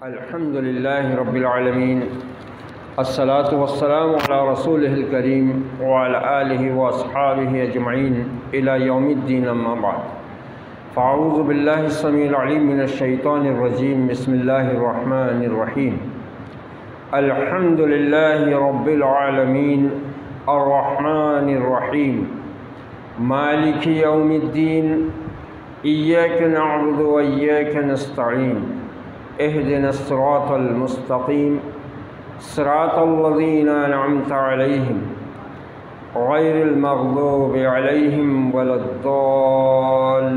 الحمد لله رب العالمين الصلاة والسلام على رسوله الكريم وعلى آله وأصحابه أجمعين إلى يوم الدين أما بعد فأعوذ بالله السميع العليم من الشيطان الرجيم بسم الله الرحمن الرحيم الحمد لله رب العالمين الرحمن الرحيم مالك يوم الدين إياك نعبد وإياك نستعين اهدنا الصراط المستقيم صراط الذين أنعمت عليهم غير المغضوب عليهم ولا الضالين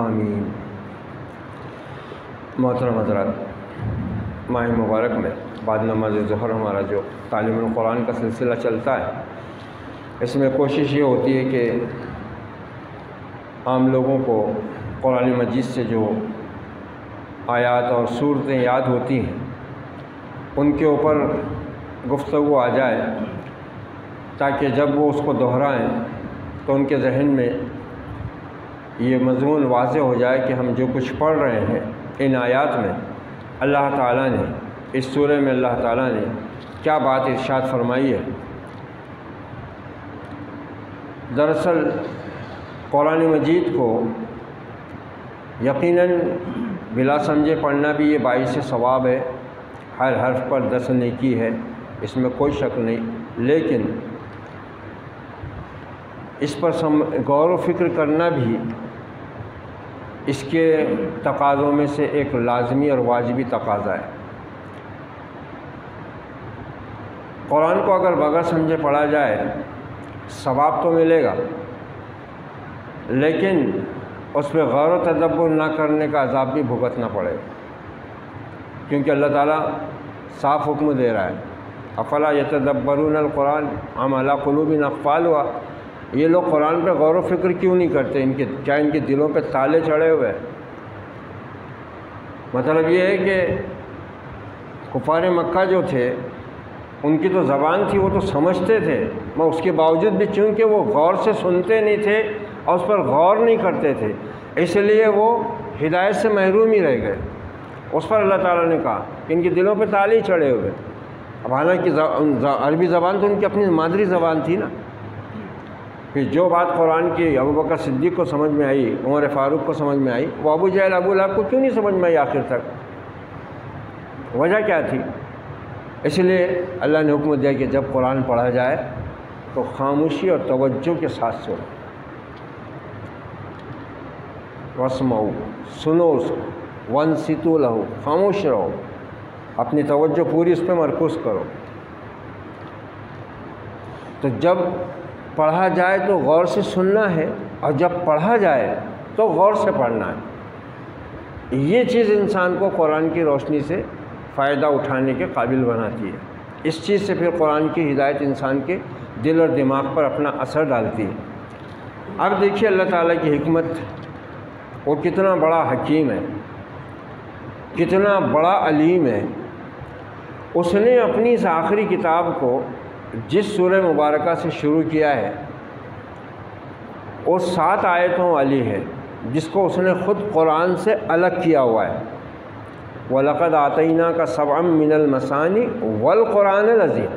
آمین۔ محترم حضرات، ماہ مبارک میں بعد نماز ظہر ہمارا جو تعلیم القرآن کا سلسلہ چلتا ہے، اس میں کوشش یہ ہوتی ہے کہ عام لوگوں کو قرآن مجید سے جو آیات اور صورتیں یاد ہوتی ہیں ان کے اوپر گفتگو آ جائے، تاکہ جب وہ اس کو دہرائیں تو ان کے ذہن میں یہ مضمون واضح ہو جائے کہ ہم جو کچھ پڑھ رہے ہیں ان آیات میں اللہ تعالیٰ نے، اس سورہ میں اللہ تعالیٰ نے کیا بات ارشاد فرمائی ہے۔ دراصل قرآن مجید کو یقیناً بلا سمجھے پڑھنا بھی یہ باعث ثواب ہے، ہر حرف پر 10 نیکی ہے، اس میں کوئی شک نہیں، لیکن اس پر غور و فکر کرنا بھی اس کے تقاضوں میں سے ایک لازمی اور واجبی تقاضا ہے۔ قرآن کو اگر بغیر سمجھے پڑھا جائے ثواب تو ملے گا، لیکن اس پہ غور و تدبر نہ کرنے کا عذاب بھی بھگتنا پڑے گا، کیونکہ اللہ تعالیٰ صاف حکم دے رہا ہے، افلا یتدبرون القرآن ام علی قلوب اقفالها۔ یہ لوگ قرآن پہ غور و فکر کیوں نہیں کرتے؟ کیا ان کے دلوں پہ تالے چڑھے ہوئے ہیں؟ مطلب یہ ہے کہ کفار مکہ جو تھے ان کی تو زبان تھی، وہ تو سمجھتے تھے، مگر اس کے باوجود بھی چونکہ وہ غور سے سنتے نہیں تھے اور اس پر غور نہیں کرتے تھے، اس لیے وہ ہدایت سے محروم ہی رہ گئے۔ اس پر اللہ تعالیٰ نے کہا کہ ان کے دلوں پہ تالے ہی چڑھے ہوئے۔ اب حالانکہ عربی زبان تو ان کی اپنی مادری زبان تھی نا، پھر جو بات قرآن کی ابوبکر صدیق کو سمجھ میں آئی، عمر فاروق کو سمجھ میں آئی، وہ ابو جہل ابو لہب کو کیوں نہیں سمجھ میں آئی آخر تک؟ وجہ کیا تھی؟ اس لیے اللہ نے حکم دیا کہ جب قرآن پڑھا جائے تو خاموشی اور توجہ کے ساتھ سنو، واسمعوا، سنو اس کو، وانصتوا لہ، خاموش رہو، اپنی توجہ پوری اس پہ مرکوز کرو۔ تو جب پڑھا جائے تو غور سے سننا ہے، اور جب پڑھا جائے تو غور سے پڑھنا ہے۔ یہ چیز انسان کو قرآن کی روشنی سے فائدہ اٹھانے کے قابل بناتی ہے۔ اس چیز سے پھر قرآن کی ہدایت انسان کے دل اور دماغ پر اپنا اثر ڈالتی ہے۔ اب دیکھیے اللہ تعالیٰ کی حکمت، وہ کتنا بڑا حکیم ہے، کتنا بڑا علیم ہے۔ اس نے اپنی اس آخری کتاب کو جس سورہ مبارکہ سے شروع کیا ہے وہ 7 آیتوں والی ہے، جس کو اس نے خود قرآن سے الگ کیا ہوا ہے۔ وَلَقَدْ آتَيْنَاكَ سَبْعًا مِّنَ الْمَثَانِِ وَالْقُرْآنِ الْعَظِيمِ۔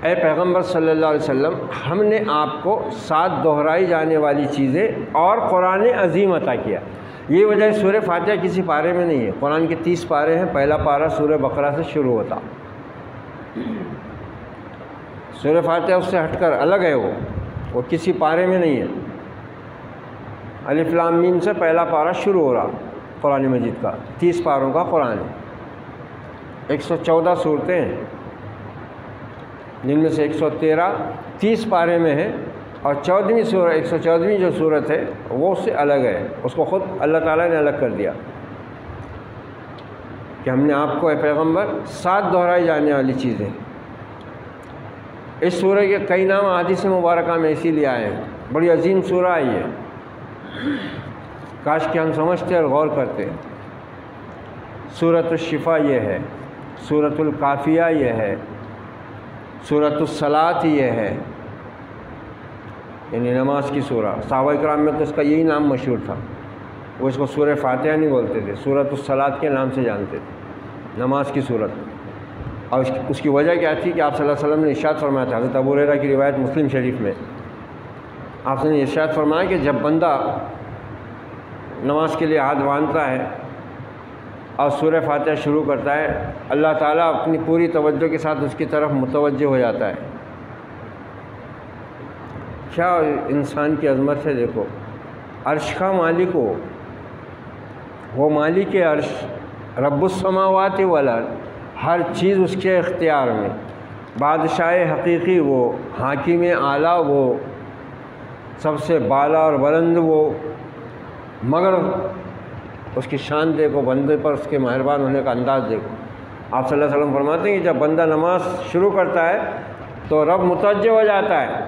اے پیغمبر صلی اللہ علیہ وسلم، ہم نے آپ کو 7 دہرائی جانے والی چیزیں اور قرآن عظیم عطا کیا۔ یہ وجہ سورہ فاتحہ کسی پارے میں نہیں ہے، قرآن کے 30 پارے ہیں، پہلا پارہ سورہ بقرہ سے شروع ہوتا۔ سورہ فاتحہ اس سے ہٹ کر الگ ہے، وہ کسی پارے میں نہیں ہے۔ الف لام میم سے پہلا پارہ شروع ہو رہا قرآن مجید کا، 30 پاروں کا قرآن ہے، 114 صورتیں ہیں، جن میں سے 113 30 پارے میں ہے، اور 14ویں سورہ 114ویں جو صورت ہے وہ اس سے الگ ہے، اس کو خود اللہ تعالیٰ نے الگ کر دیا کہ ہم نے آپ کو اے پیغمبر 7 دہرائی جانے والی چیزیں۔ اس سورہ کے کئی نام احادیث مبارکہ میں اسی لیے آئے ہیں، بڑی عظیم سورہ آئی ہے، کاش کہ ہم سمجھتے اور غور کرتے۔ سورۃ الشفا یہ ہے، سورۃ الکافیہ یہ ہے، سورۃ الصلاۃ یہ ہے، یعنی نماز کی سورہ۔ صحابہ کرام میں تو اس کا یہی نام مشہور تھا۔ وہ اس کو سورہ فاتحہ نہیں بولتے تھے، سورۃ الصلاۃ کے نام سے جانتے تھے، نماز کی صورت۔ اور اس کی وجہ کیا تھی کہ آپ صلی اللہ علیہ وسلم نے ارشاد فرمایا تھا، حضرت ابو ہریرہ کی روایت مسلم شریف میں، آپ نے ارشاد فرمایا کہ جب بندہ نماز کے لیے ہاتھ باندھتا ہے اور سورہ فاتحہ شروع کرتا ہے، اللہ تعالیٰ اپنی پوری توجہ کے ساتھ اس کی طرف متوجہ ہو جاتا ہے۔ کیا انسان کی عظمت ہے، دیکھو، عرش کا مالک ہو، وہ مالک عرش، رب السماوات والارض، ہر چیز اس کے اختیار میں، بادشاہ حقیقی وہ، حاکم اعلیٰ وہ، سب سے بالا اور بلند وہ، مگر اس کی شان دیکھو، بندے پر اس کے مہربان ہونے کا انداز دیکھو۔ آپ صلی اللہ علیہ وسلم فرماتے ہیں کہ جب بندہ نماز شروع کرتا ہے تو رب متوجہ ہو جاتا ہے،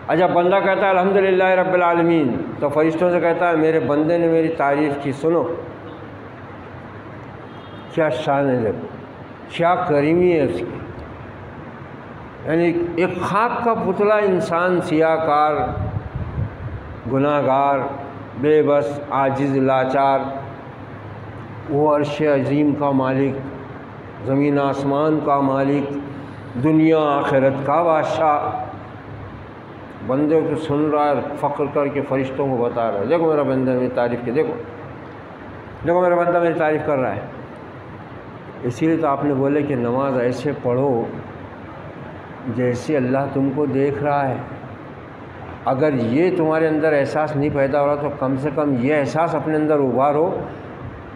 اور جب بندہ کہتا ہے الحمدللہ رب العالمین تو فرشتوں سے کہتا ہے میرے بندے نے میری تعریف کی، سنو۔ کیا شان ہے، دیکھو کیا کریمی ہے اس کی، یعنی ایک خاک کا پتلا انسان، سیاہ کار، گناہ گار، بے بس، عاجز، لاچار، وہ عرش عظیم کا مالک، زمین آسمان کا مالک، دنیا آخرت کا بادشاہ، بندے کو سن رہا ہے، فخر کر کے فرشتوں کو بتا رہا ہے، دیکھو میرا بندہ میری تعریف کی، دیکھو میرا بندہ میری تعریف کر رہا ہے۔ اسی لیے تو آپ نے بولے کہ نماز ایسے پڑھو جیسے اللہ تم کو دیکھ رہا ہے۔ اگر یہ تمہارے اندر احساس نہیں پیدا ہو رہا تو کم سے کم یہ احساس اپنے اندر ابھارو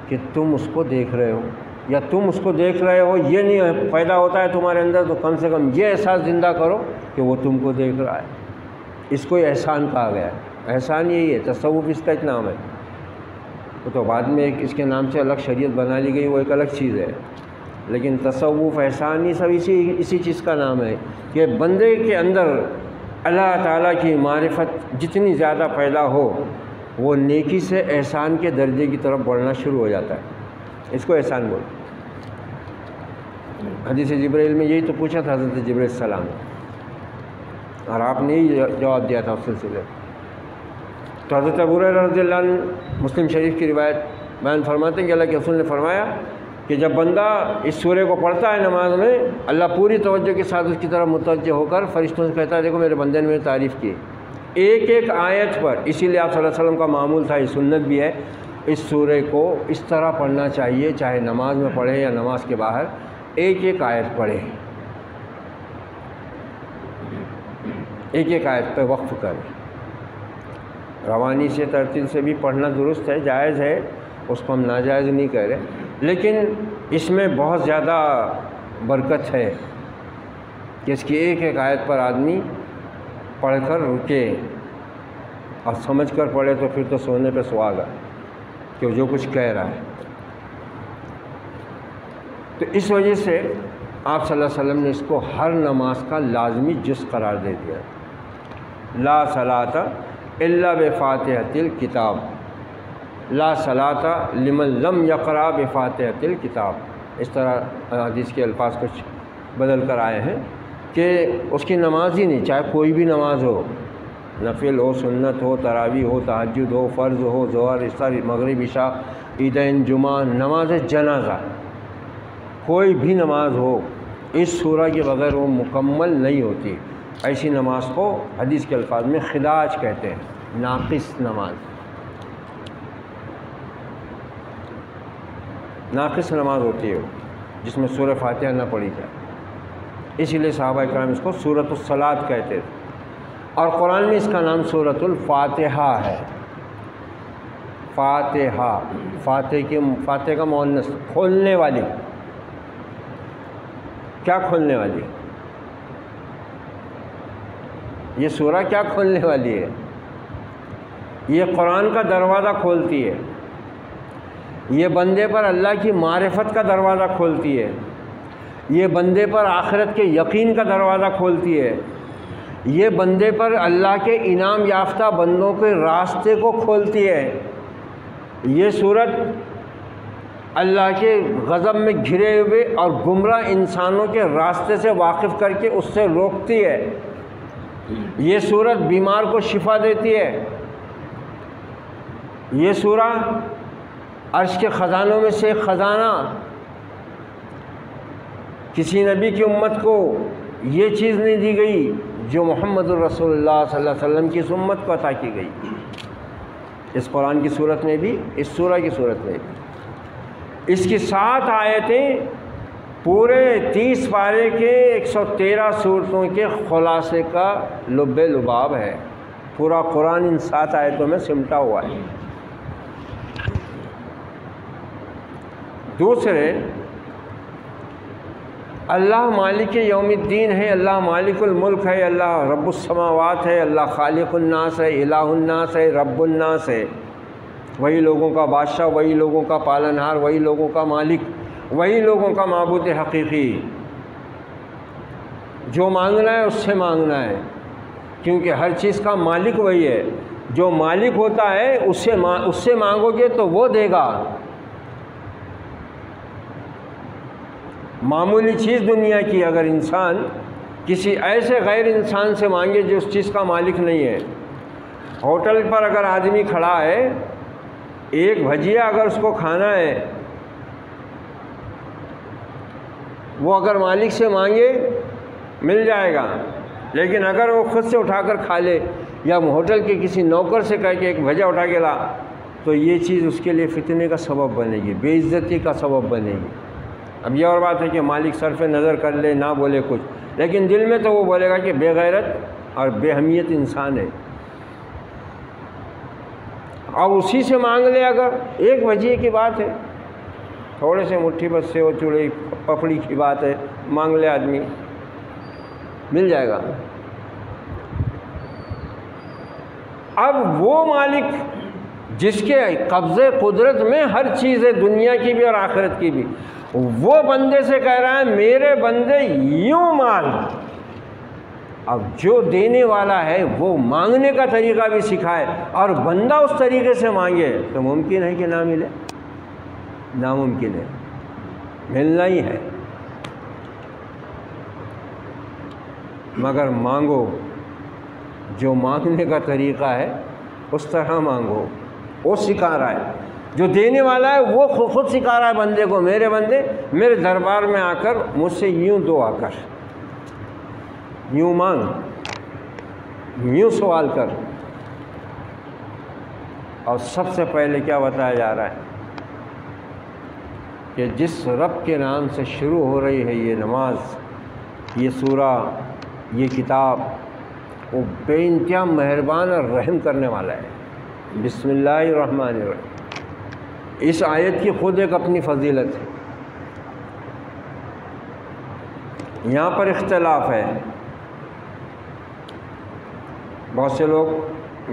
کہ تم اس کو دیکھ رہے ہو، یا تم اس کو دیکھ رہے ہو، یہ نہیں پیدا ہوتا ہے تمہارے اندر تو کم سے کم یہ احساس زندہ کرو کہ وہ تم کو دیکھ رہا ہے۔ اس کو احسان کہا گیا ہے، احسان یہی ہے، تصوف اس کا ایک نام ہے، وہ تو بعد میں ایک اس کے نام سے الگ شریعت بنا لی گئی، وہ ایک الگ چیز ہے، لیکن تصوف، احسان، یہ سب اسی چیز کا نام ہے کہ بندے کے اندر اللہ تعالیٰ کی معرفت جتنی زیادہ پیدا ہو، وہ نیکی سے احسان کے درجے کی طرف بڑھنا شروع ہو جاتا ہے، اس کو احسان بولو۔ حدیث جبرائیل میں یہی تو پوچھا تھا حضرت جبرائیل السلام، اور آپ نے ہی جواب دیا تھا اس سلسلے۔ تو حضرت ابو ہریرہ رضی اللہ عنہ مسلم شریف کی روایت بیان فرماتے ہیں کہ اللہ کے رسول نے فرمایا کہ جب بندہ اس سورے کو پڑھتا ہے نماز میں، اللہ پوری توجہ کے ساتھ اس کی طرف متوجہ ہو کر فرشتوں سے کہتا ہے دیکھو میرے بندے نے میری تعریف کی، ایک ایک آیت پر۔ اسی لیے آپ صلی اللہ علیہ وسلم کا معمول تھا، یہ سنت بھی ہے، اس سورے کو اس طرح پڑھنا چاہیے، چاہے نماز میں پڑھے یا نماز کے باہر، ایک ایک آیت پڑھے، ایک ایک آیت پہ وقف کرے۔ روانی سے، ترتیل سے بھی پڑھنا درست ہے، جائز ہے، اس کو ہم ناجائز نہیں کہہ رہے، لیکن اس میں بہت زیادہ برکت ہے کہ اس کی ایک ایک آیت پر آدمی پڑھ کر رکے اور سمجھ کر پڑھے، تو پھر تو سونے پہ سہاگا کہ جو کچھ کہہ رہا ہے۔ تو اس وجہ سے آپ صلی اللہ علیہ وسلم نے اس کو ہر نماز کا لازمی جز قرار دے دیا، لا صلاۃ الا بفاتحۃ الکتاب، لا صلاۃ لمن لم یقرأ بفاتحۃ الکتاب۔ اس طرح حدیث کے الفاظ کچھ بدل کر آئے ہیں کہ اس کی نماز ہی نہیں، چاہے کوئی بھی نماز ہو، نفل ہو، سنت ہو، تراویح ہو، تہجد ہو، فرض ہو، ظہر، عصر، مغرب، عشاء، عیدین، جمعہ، نماز جنازہ، کوئی بھی نماز ہو، اس سورہ کے بغیر وہ مکمل نہیں ہوتی۔ ایسی نماز کو حدیث کے الفاظ میں خداج کہتے ہیں، ناقص نماز، ناقص نماز ہوتی ہے جس میں سورہ فاتحہ نہ پڑھی جائے، اسی لیے صحابہ کرام اس کو سورۃ الصلاۃ کہتے تھے، اور قرآن میں اس کا نام سورۃ الفاتحہ ہے۔ فاتحہ، فاتح کا مؤنث، کھولنے والی، کیا کھولنے والی ہے؟ یہ سورہ کیا کھولنے والی ہے؟ یہ قرآن کا دروازہ کھولتی ہے، یہ بندے پر اللہ کی معرفت کا دروازہ کھولتی ہے، یہ بندے پر آخرت کے یقین کا دروازہ کھولتی ہے، یہ بندے پر اللہ کے انعام یافتہ بندوں کے راستے کو کھولتی ہے۔ یہ سورت اللہ کے غضب میں گھرے ہوئے اور گمراہ انسانوں کے راستے سے واقف کر کے اس سے روکتی ہے۔ یہ سورت بیمار کو شفا دیتی ہے۔ یہ سورہ عرش کے خزانوں میں سے ایک خزانہ کسی نبی کی امت کو یہ چیز نہیں دی گئی جو محمد الرسول اللہ صلی اللہ علیہ وسلم کی اس امت کو عطا کی گئی، اس قرآن کی صورت میں بھی، اس سورہ کی صورت میں بھی۔ اس کی 7 آیتیں پورے 30 پارے کے 113 صورتوں کے خلاصے کا لب لباب ہے۔ پورا قرآن ان 7 آیتوں میں سمٹا ہوا ہے۔ دوسرے، اللہ مالک یوم الدین ہے، اللہ مالک الملک ہے، اللہ رب السماوات ہے، اللہ خالق الناس ہے، الہ الناس ہے، رب الناس ہے۔ وہی لوگوں کا بادشاہ، وہی لوگوں کا پالنہار، وہی لوگوں کا مالک، وہی لوگوں کا معبود حقیقی۔ جو مانگنا ہے اس سے مانگنا ہے، کیونکہ ہر چیز کا مالک وہی ہے۔ جو مالک ہوتا ہے اس سے مانگو گے تو وہ دے گا۔ معمولی چیز دنیا کی اگر انسان کسی ایسے غیر انسان سے مانگے جو اس چیز کا مالک نہیں ہے، ہوٹل پر اگر آدمی کھڑا ہے، ایک بھجیا اگر اس کو کھانا ہے، وہ اگر مالک سے مانگے مل جائے گا، لیکن اگر وہ خود سے اٹھا کر کھا لے یا ہوٹل کے کسی نوکر سے کہہ کے ایک بھجا اٹھا کے لا، تو یہ چیز اس کے لیے فتنے کا سبب بنے گی، بے عزتی کا سبب بنے گی۔ اب یہ اور بات ہے کہ مالک صرف نظر کر لے، نہ بولے کچھ، لیکن دل میں تو وہ بولے گا کہ بے غیرت اور بے اہمیت انسان ہے۔ اور اسی سے مانگ لے، اگر ایک بھجیے کی بات ہے، تھوڑے سے مٹھی بس سے وہ چوڑے پپڑی کی بات ہے، مانگ لے آدمی، مل جائے گا۔ اب وہ مالک جس کے قبضے قدرت میں ہر چیز ہے، دنیا کی بھی اور آخرت کی بھی، وہ بندے سے کہہ رہا ہے میرے بندے یوں مانگ۔ اب جو دینے والا ہے وہ مانگنے کا طریقہ بھی سکھائے اور بندہ اس طریقے سے مانگے تو ممکن ہے کہ نہ ملے؟ ناممکن ہے، ملنا ہی ہے۔ مگر مانگو، جو مانگنے کا طریقہ ہے اس طرح مانگو، وہ سکھا رہا ہے۔ جو دینے والا ہے وہ خود سکھا رہا ہے بندے کو، میرے بندے میرے دربار میں آ کر مجھ سے یوں دعا کر، یوں مانگ، یوں سوال کر۔ اور سب سے پہلے کیا بتایا جا رہا ہے کہ جس رب کے نام سے شروع ہو رہی ہے یہ نماز، یہ سورہ، یہ کتاب، وہ بے انتہا مہربان اور رحم کرنے والا ہے۔ بسم اللہ الرحمن الرحیم۔ اس آیت کی خود ایک اپنی فضیلت ہے۔ یہاں پر اختلاف ہے، بہت سے لوگ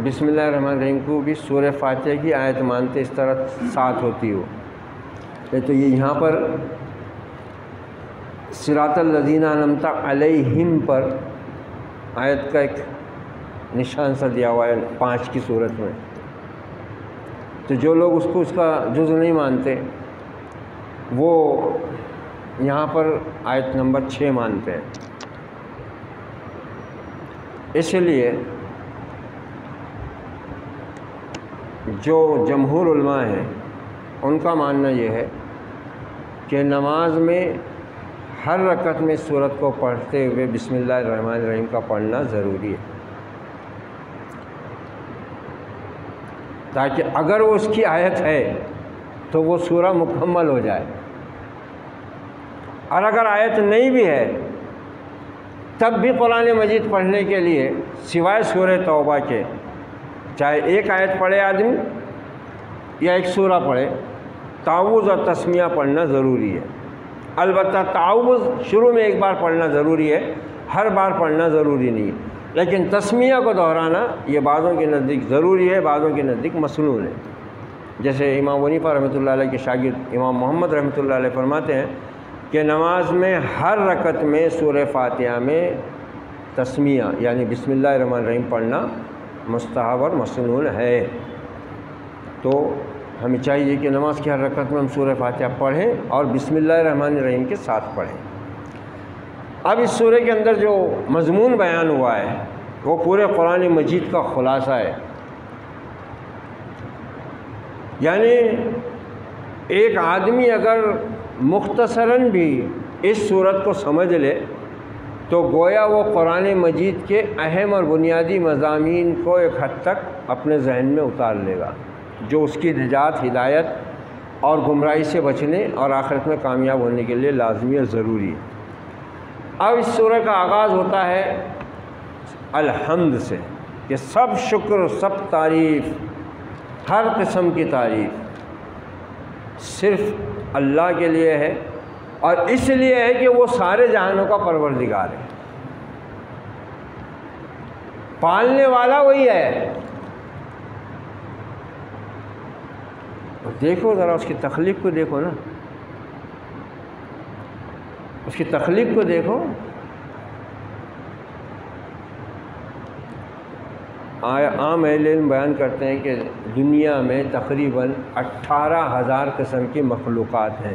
بسم اللہ الرحمن الرحیم کو بھی سورہ فاتحہ کی آیت مانتے، اس طرح ساتھ ہوتی ہو، تو یہ یہاں پر صراط الذین انعمت علیہم پر آیت کا ایک نشان سا دیا ہوا ہے 5 کی صورت میں۔ تو جو لوگ اس کا جز نہیں مانتے وہ یہاں پر آیت نمبر 6 مانتے ہیں۔ اس لیے جو جمہور علماء ہیں ان کا ماننا یہ ہے کہ نماز میں ہر رکعت میں سورت کو پڑھتے ہوئے بسم اللہ الرحمن الرحیم کا پڑھنا ضروری ہے، تاکہ اگر وہ اس کی آیت ہے تو وہ سورہ مکمل ہو جائے، اور اگر آیت نہیں بھی ہے تب بھی قرآن مجید پڑھنے کے لیے سوائے سورہ توبہ کے چاہے ایک آیت پڑھے آدمی یا ایک سورہ پڑھے، تعوذ اور تسمیہ پڑھنا ضروری ہے۔ البتہ تعوذ شروع میں ایک بار پڑھنا ضروری ہے، ہر بار پڑھنا ضروری نہیں ہے، لیکن تسمیہ کو دہرانا یہ بعضوں کے نزدیک ضروری ہے، بعضوں کے نزدیک مسنون ہے۔ جیسے امام حنیفہ رحمۃ اللہ علیہ کے شاگرد امام محمد رحمۃ اللہ علیہ فرماتے ہیں کہ نماز میں ہر رکعت میں سورہ فاتحہ میں تسمیہ یعنی بسم اللہ الرحمن الرحیم پڑھنا مستحب اور مسنون ہے۔ تو ہمیں چاہیے کہ نماز کی ہر رکعت میں ہم سورہ فاتحہ پڑھیں اور بسم اللہ الرحمن الرحیم کے ساتھ پڑھیں۔ اب اس سورہ کے اندر جو مضمون بیان ہوا ہے وہ پورے قرآن مجید کا خلاصہ ہے، یعنی ایک آدمی اگر مختصراً بھی اس صورت کو سمجھ لے تو گویا وہ قرآن مجید کے اہم اور بنیادی مضامین کو ایک حد تک اپنے ذہن میں اتار لے گا، جو اس کی نجات، ہدایت اور گمراہی سے بچنے اور آخرت میں کامیاب ہونے کے لیے لازمی اور ضروری ہے۔ اب اس سورہ کا آغاز ہوتا ہے الحمد سے، کہ سب شکر، سب تعریف، ہر قسم کی تعریف صرف اللہ کے لیے ہے، اور اس لیے ہے کہ وہ سارے جہانوں کا پروردگار ہے، پالنے والا وہی ہے۔ دیکھو ذرا اس کی تخلیق کو دیکھو نا، اس کی تخلیق کو دیکھو۔ عام اہل علم بیان کرتے ہیں کہ دنیا میں تقریباً 18,000 قسم کی مخلوقات ہیں،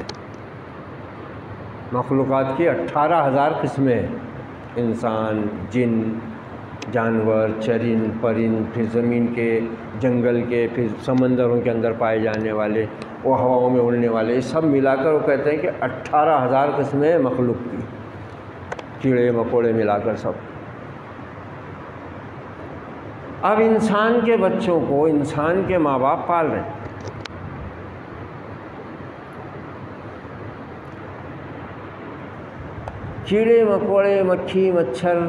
مخلوقات کی 18,000 قسمیں ہیں، انسان، جن، جانور، چرند، پرند، پھر زمین کے، جنگل کے، پھر سمندروں کے اندر پائے جانے والے، وہ ہواؤں میں اڑنے والے، یہ سب ملا کر وہ کہتے ہیں کہ 18,000 قسمیں ہیں مخلوق کی، کیڑے مکوڑے ملا کر سب۔ اب انسان کے بچوں کو انسان کے ماں باپ پال رہے ہیں، کیڑے مکوڑے، مکھی، مچھر،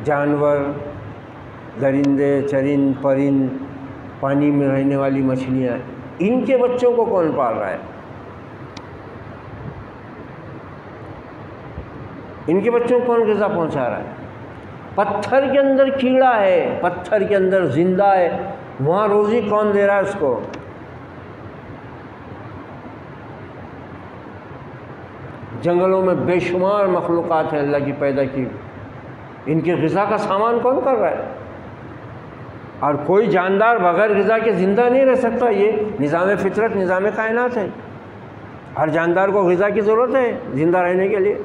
جانور، درندے، چرند، پرند، پانی میں رہنے والی مچھلیاں، ان کے بچوں کو کون پال رہا ہے؟ ان کے بچوں کو کون غذا پہنچا رہا ہے؟ پتھر کے اندر کیڑا ہے، پتھر کے اندر زندہ ہے، وہاں روزی کون دے رہا ہے اس کو؟ جنگلوں میں بے شمار مخلوقات ہیں اللہ کی پیدا کی، ان کی غذا کا سامان کون کر رہا ہے؟ اور کوئی جاندار بغیر غذا کے زندہ نہیں رہ سکتا، یہ نظام فطرت، نظام کائنات ہے، ہر جاندار کو غذا کی ضرورت ہے زندہ رہنے کے لیے۔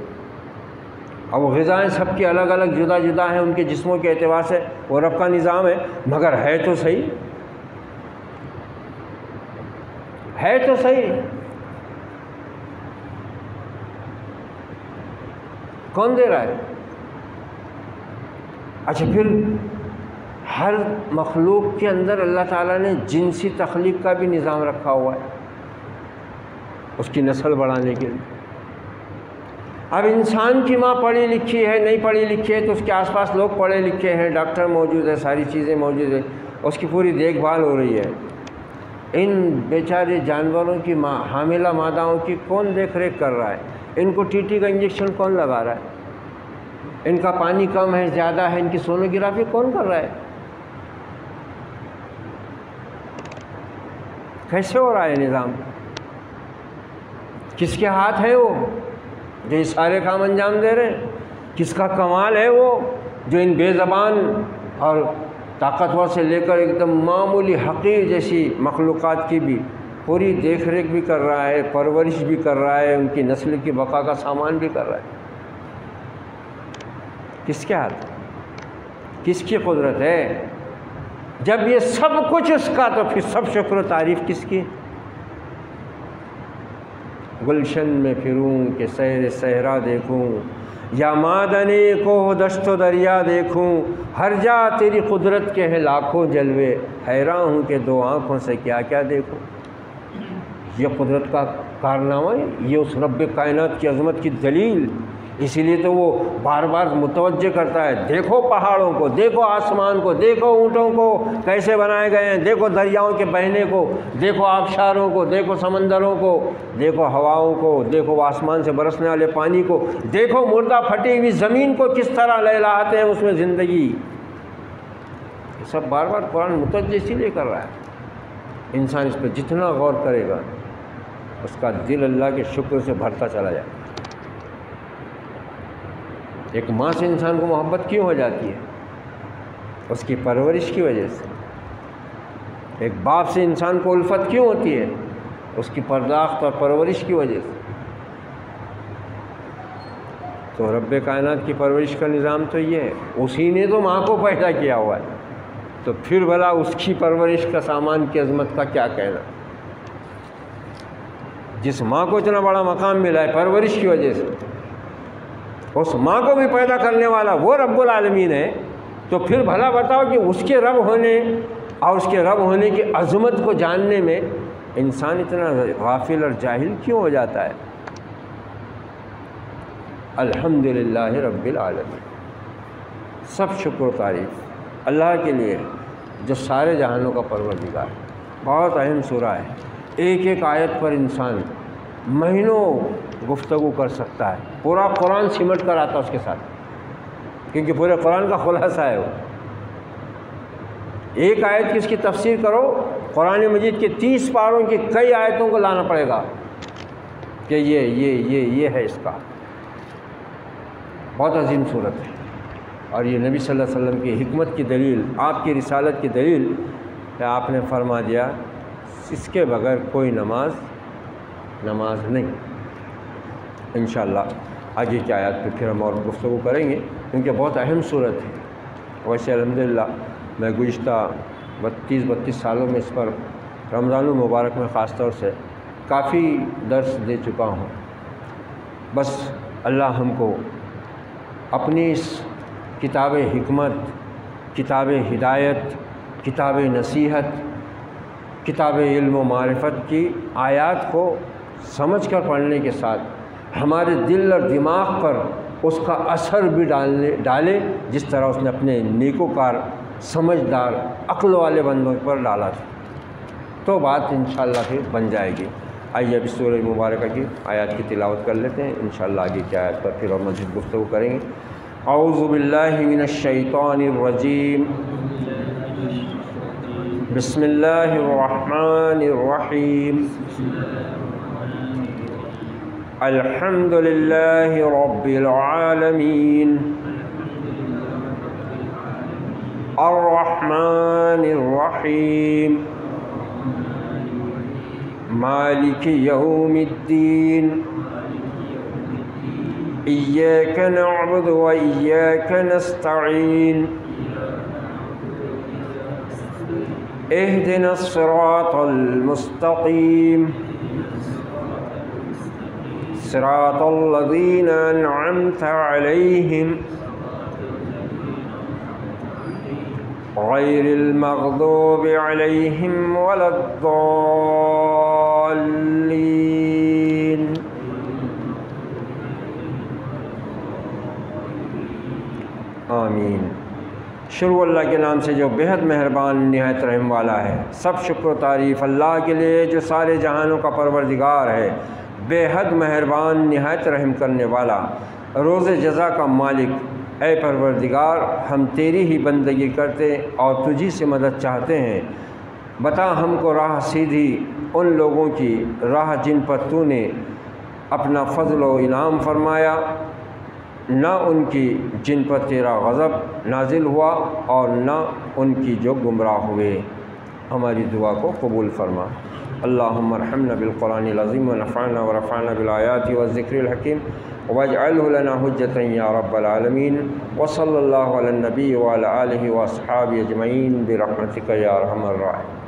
اب وہ غذائیں سب کی الگ الگ جدا جدا ہیں ان کے جسموں کے اعتبار سے، وہ رب کا نظام ہے، مگر ہے تو صحیح، ہے تو صحیح، کون دے رہا ہے؟ اچھا پھر ہر مخلوق کے اندر اللہ تعالیٰ نے جنسی تخلیق کا بھی نظام رکھا ہوا ہے، اس کی نسل بڑھانے کے لیے۔ اب انسان کی ماں پڑھی لکھی ہے، نہیں پڑھی لکھی ہے، تو اس کے آس پاس لوگ پڑھے لکھے ہیں، ڈاکٹر موجود ہے، ساری چیزیں موجود ہیں، اس کی پوری دیکھ بھال ہو رہی ہے۔ ان بیچارے جانوروں کی ماں، حاملہ ماداؤں کی کون دیکھ ریکھ کر رہا ہے؟ ان کو ٹی ٹی کا انجیکشن کون لگا رہا ہے؟ ان کا پانی کم ہے، زیادہ ہے، ان کی سونوگرافی کون کر رہا ہے؟ کیسے ہو رہا ہے نظام؟ کس کے ہاتھ ہے وہ جو یہ سارے کام انجام دے رہے ہیں؟ کس کا کمال ہے وہ جو ان بے زبان اور طاقتور سے لے کر ایک دم معمولی حقیر جیسی مخلوقات کی بھی پوری دیکھ ریکھ بھی کر رہا ہے، پرورش بھی کر رہا ہے، ان کی نسل کی بقا کا سامان بھی کر رہا ہے؟ کس کے ہاتھ؟ کس کی قدرت ہے؟ جب یہ سب کچھ اس کا تو پھر سب شکر و تعریف کس کی؟ گلشن میں پھروں کہ سیر صحرا دیکھوں، یا مادنی کو دشت و دریا دیکھوں، ہر جا تیری قدرت کے ہیں لاکھوں جلوے، حیران ہوں کہ دو آنکھوں سے کیا کیا دیکھوں۔ یہ قدرت کا کارنامہ ہے، یہ اس رب کائنات کی عظمت کی دلیل، اسی لیے تو وہ بار بار متوجہ کرتا ہے، دیکھو پہاڑوں کو، دیکھو آسمان کو، دیکھو اونٹوں کو کیسے بنائے گئے ہیں، دیکھو دریاؤں کے بہنے کو، دیکھو آبشاروں کو، دیکھو سمندروں کو، دیکھو ہواؤں کو، دیکھو آسمان سے برسنے والے پانی کو، دیکھو مردہ پھٹی ہوئی زمین کو کس طرح لہلاتے ہیں اس میں زندگی۔ یہ سب بار بار قرآن متوجہ اسی لیے کر رہا ہے۔ انسان اس پہ جتنا غور کرے گا اس کا دل اللہ کے شکر سے بھرتا چلا جائے۔ ایک ماں سے انسان کو محبت کیوں ہو جاتی ہے؟ اس کی پرورش کی وجہ سے۔ ایک باپ سے انسان کو الفت کیوں ہوتی ہے؟ اس کی پرداخت اور پرورش کی وجہ سے۔ تو رب کائنات کی پرورش کا نظام تو یہ ہے، اسی نے تو ماں کو پیدا کیا ہوا ہے، تو پھر بھلا اس کی پرورش کا سامان کی عظمت کا کیا کہنا۔ جس ماں کو اتنا بڑا مقام ملا ہے پرورش کی وجہ سے، اس ماں کو بھی پیدا کرنے والا وہ رب العالمین ہے، تو پھر بھلا بتاؤ کہ اس کے رب ہونے اور اس کے رب ہونے کی عظمت کو جاننے میں انسان اتنا غافل اور جاہل کیوں ہو جاتا ہے؟ الحمدللہ رب العالمین، سب شکر و تعریف اللہ کے لیے جو سارے جہانوں کا پروردگار ہے۔ بہت اہم سورہ ہے، ایک ایک آیت پر انسان مہینوں گفتگو کر سکتا ہے، پورا قرآن سمٹ کر آتا اس کے ساتھ، کیونکہ پورے قرآن کا خلاصہ ہے وہ۔ ایک آیت کی اس کی تفسیر کرو، قرآن مجید کے 30 پاروں کی کئی آیتوں کو لانا پڑے گا کہ یہ ہے اس کا۔ بہت عظیم صورت ہے، اور یہ نبی صلی اللہ علیہ وسلم کی حکمت کی دلیل، آپ کی رسالت کی دلیل کہ آپ نے فرما دیا اس کے بغیر کوئی نماز نہیں۔ انشاءاللہ آگے کی آیات پہ پھر ہم اور گفتگو کریں گے، کیونکہ بہت اہم صورت ہے۔ ویسے الحمدللہ میں گزشتہ 32 سالوں میں اس پر رمضان المبارک میں خاص طور سے کافی درس دے چکا ہوں۔ بس اللہ ہم کو اپنی اس کتاب حکمت، کتاب ہدایت، کتاب نصیحت، کتاب علم و معرفت کی آیات کو سمجھ کر پڑھنے کے ساتھ ہمارے دل اور دماغ پر اس کا اثر بھی ڈالے، جس طرح اس نے اپنے نیکوکار، سمجھدار، عقل والے بندوں پر ڈالا تھا، تو بات انشاءاللہ پھر بن جائے گی۔ آئیے اب سورہ مبارکہ کی آیات کی تلاوت کر لیتے ہیں، انشاءاللہ آگے کی آیات پر پھر اور مزید گفتگو کریں گے۔ اعوذ باللہ من الشیطان الرجیم، بسم اللہ الرحمن الرحیم، الحمد للہ رب العالمین، الرحمن الرحیم، مالک یوم الدین، ایاک نعبد و ایاک نستعین، اہدنا الصراط المستقیم، صراط الذین انعمت علیہم غیر المغضوب علیہم ولا الضالین۔ آمین۔ شروع اللہ کے نام سے جو بہت مہربان نہایت رحم والا ہے۔ سب شکر و تعریف اللہ کے لیے جو سارے جہانوں کا پروردگار ہے، بے حد مہربان نہایت رحم کرنے والا، روز جزا کا مالک۔ اے پروردگار، ہم تیری ہی بندگی کرتے اور تجھی سے مدد چاہتے ہیں۔ بتا ہم کو راہ سیدھی ان لوگوں کی راہ جن پر تو نے اپنا فضل و انعام فرمایا، نہ ان کی جن پر تیرا غضب نازل ہوا اور نہ ان کی جو گمراہ ہوئے۔ ہماری دعا کو قبول فرما۔ اللہم ارحمنا بالقرآن العظیم ونفعنا ورفعنا بالآیات والذکر الحکیم واجعلہ لنا حجۃ یا رب العالمین، وصلی اللہ علی النبی وعلی آلہ واصحابہ اجمعین برحمتک یا ارحم الراحمین۔